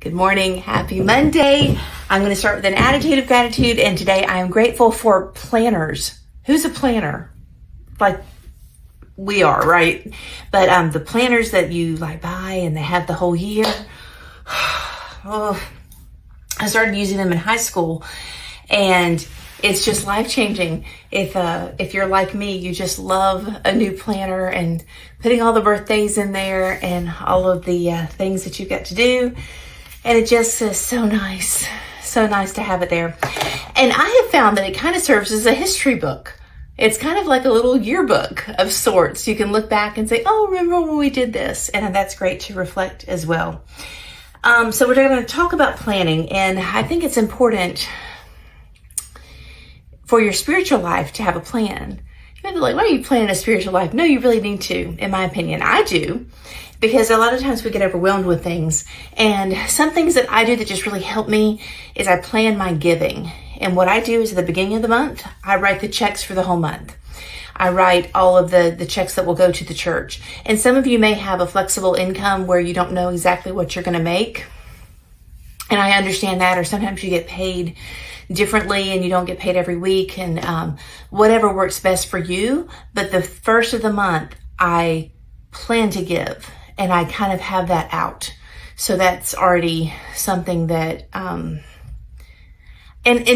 Good morning. Happy Monday. I'm going to start with an attitude of gratitude. And today I am grateful for planners. Who's a planner? Like we are, right? But the planners that you like buy and they have the whole year. Oh, I started using them in high school and it's just life-changing. If you're like me, you just love a new planner and putting all the birthdays in there and all of the things that you get to do. And it just is so nice to have it there. And I have found that it kind of serves as a history book. It's kind of like a little yearbook of sorts. You can look back and say, oh, remember when we did this? And that's great to reflect as well. So we're going to talk about planning. And I think it's important for your spiritual life to have a plan. You might be like, why are you planning a spiritual life? No, you really need to, in my opinion. I do, because a lot of times we get overwhelmed with things. And some things that I do that just really help me is I plan my giving. And what I do is at the beginning of the month, I write the checks for the whole month. I write all of the checks that will go to the church. And some of you may have a flexible income where you don't know exactly what you're going to make. And I understand that, or sometimes you get paid differently and you don't get paid every week, and whatever works best for you. But the first of the month, I plan to give, and I kind of have that out. So that's already something that, and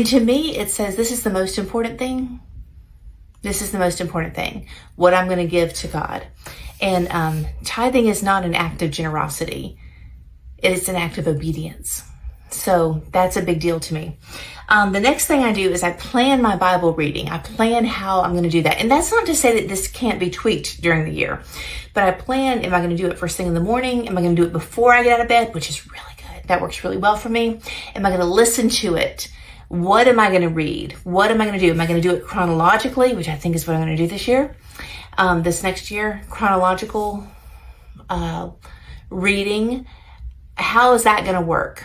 to me, it says this is the most important thing. This is the most important thing, what I'm going to give to God. And tithing is not an act of generosity. It is an act of obedience. So that's a big deal to me. The next thing I do is I plan my Bible reading. I plan how I'm going to do that. And that's not to say that this can't be tweaked during the year. But I plan, am I going to do it first thing in the morning? Am I going to do it before I get out of bed? Which is really good. That works really well for me. Am I going to listen to it? What am I going to read? What am I going to do? Am I going to do it chronologically, which I think is what I'm going to do this year? This next year, chronological reading. How is that going to work?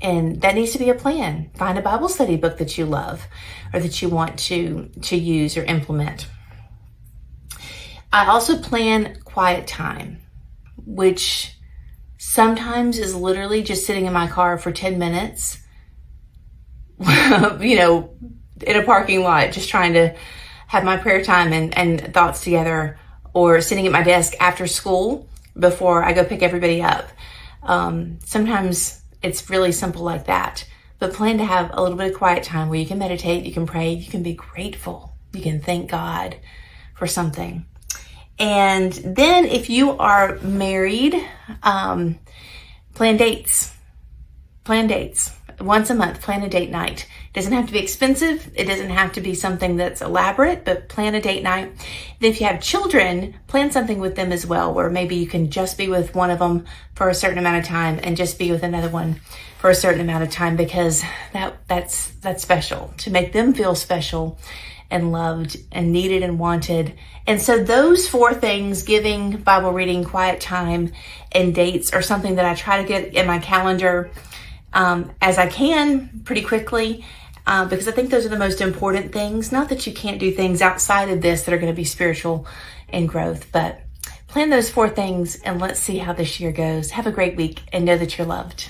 And that needs to be a plan. Find a Bible study book that you love or that you want to use or implement. I also plan quiet time, which sometimes is literally just sitting in my car for 10 minutes, in a parking lot, just trying to have my prayer time and thoughts together, or sitting at my desk after school before I go pick everybody up. Sometimes it's really simple like that, but plan to have a little bit of quiet time where you can meditate, you can pray, you can be grateful, you can thank God for something. And then if you are married, plan dates. Plan dates. Once a month, plan a date night. It doesn't have to be expensive. It doesn't have to be something that's elaborate, but plan a date night. Then if you have children, plan something with them as well, where maybe you can just be with one of them for a certain amount of time and just be with another one for a certain amount of time, because that's special, to make them feel special and loved and needed and wanted. And so those four things, giving, Bible reading, quiet time, and dates, are something that I try to get in my calendar as I can pretty quickly, because I think those are the most important things. Not that you can't do things outside of this that are going to be spiritual and growth, but plan those four things and let's see how this year goes. Have a great week and know that you're loved.